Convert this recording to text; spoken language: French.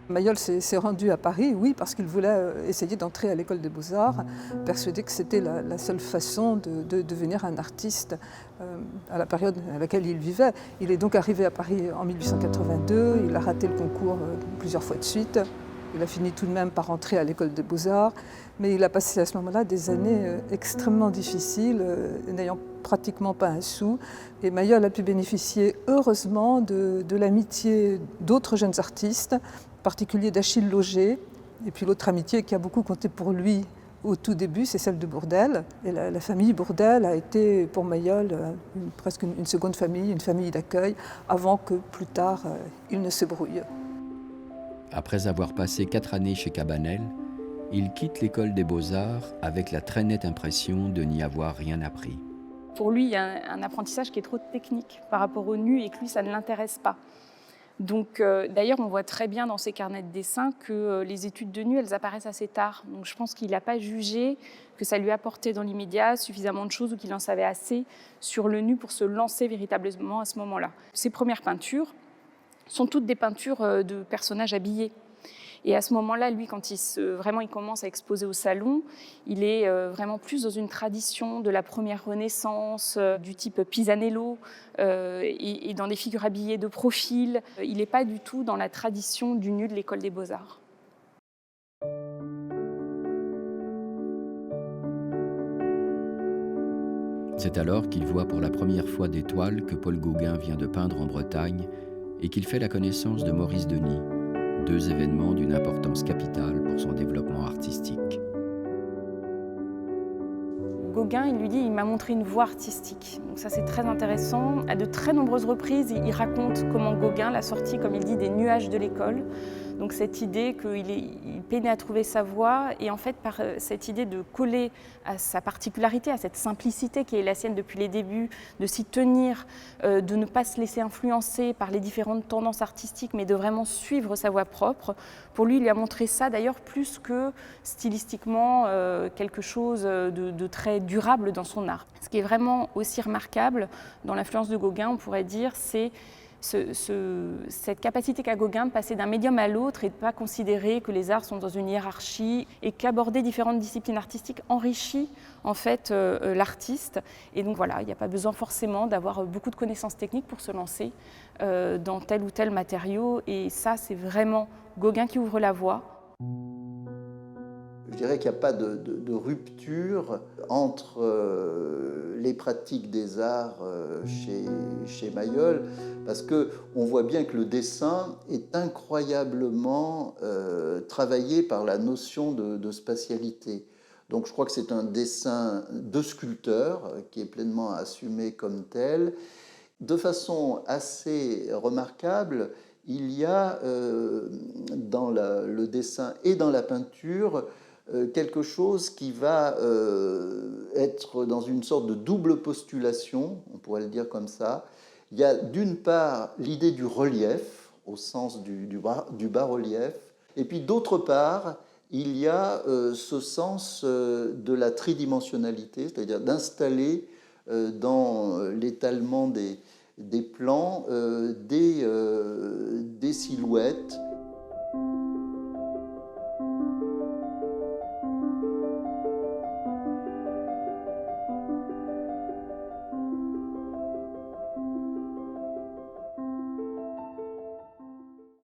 Mayol s'est rendu à Paris, oui, parce qu'il voulait essayer d'entrer à l'école des Beaux-Arts, persuadé que c'était la seule façon de devenir un artiste à la période à laquelle il vivait. Il est donc arrivé à Paris en 1882, il a raté le concours plusieurs fois de suite. Il a fini tout de même par entrer à l'école des Beaux-Arts, mais il a passé à ce moment-là des années extrêmement difficiles, n'ayant pratiquement pas un sou. Et Mayol a pu bénéficier heureusement de l'amitié d'autres jeunes artistes, en particulier d'Achille Lauger, et puis l'autre amitié qui a beaucoup compté pour lui au tout début, c'est celle de Bourdelle. Et la famille Bourdelle a été pour Mayol presque une seconde famille, une famille d'accueil, avant que plus tard il ne se brouille. Après avoir passé 4 années chez Cabanel, il quitte l'école des Beaux-Arts avec la très nette impression de n'y avoir rien appris. Pour lui, il y a un apprentissage qui est trop technique par rapport au nu et que lui, ça ne l'intéresse pas. Donc, d'ailleurs, on voit très bien dans ses carnets de dessin que les études de nu, elles apparaissent assez tard. Donc, je pense qu'il n'a pas jugé que ça lui apportait dans l'immédiat suffisamment de choses ou qu'il en savait assez sur le nu pour se lancer véritablement à ce moment-là. Ses premières peintures sont toutes des peintures de personnages habillés. Et à ce moment-là, lui, quand il commence à exposer au salon, il est vraiment plus dans une tradition de la première Renaissance, du type Pisanello, et dans des figures habillées de profil. Il n'est pas du tout dans la tradition du nu de l'école des Beaux-Arts. C'est alors qu'il voit pour la première fois des toiles que Paul Gauguin vient de peindre en Bretagne et qu'il fait la connaissance de Maurice Denis, 2 événements d'une importance capitale pour son développement artistique. Gauguin, il lui dit, il m'a montré une voie artistique. Donc ça, c'est très intéressant. À de très nombreuses reprises, il raconte comment Gauguin l'a sorti, comme il dit, des nuages de l'école. Donc cette idée qu'il peinait à trouver sa voie, et en fait, par cette idée de coller à sa particularité, à cette simplicité qui est la sienne depuis les débuts, de s'y tenir, de ne pas se laisser influencer par les différentes tendances artistiques, mais de vraiment suivre sa voie propre. Pour lui, il lui a montré ça d'ailleurs plus que stylistiquement quelque chose de très durable dans son art. Ce qui est vraiment aussi remarquable dans l'influence de Gauguin, on pourrait dire, c'est cette capacité qu'a Gauguin de passer d'un médium à l'autre et de ne pas considérer que les arts sont dans une hiérarchie et qu'aborder différentes disciplines artistiques enrichit en fait l'artiste. Et donc voilà, il n'y a pas besoin forcément d'avoir beaucoup de connaissances techniques pour se lancer dans tel ou tel matériau. Et ça, c'est vraiment Gauguin qui ouvre la voie. Je dirais qu'il n'y a pas de rupture entre les pratiques des arts chez Mayol, parce qu'on voit bien que le dessin est incroyablement travaillé par la notion de spatialité. Donc je crois que c'est un dessin de sculpteur qui est pleinement assumé comme tel. De façon assez remarquable, il y a dans le dessin et dans la peinture quelque chose qui va être dans une sorte de double postulation, on pourrait le dire comme ça. Il y a d'une part l'idée du relief, au sens du bas-relief, et puis d'autre part, il y a ce sens de la tridimensionnalité, c'est-à-dire d'installer dans l'étalement des plans des silhouettes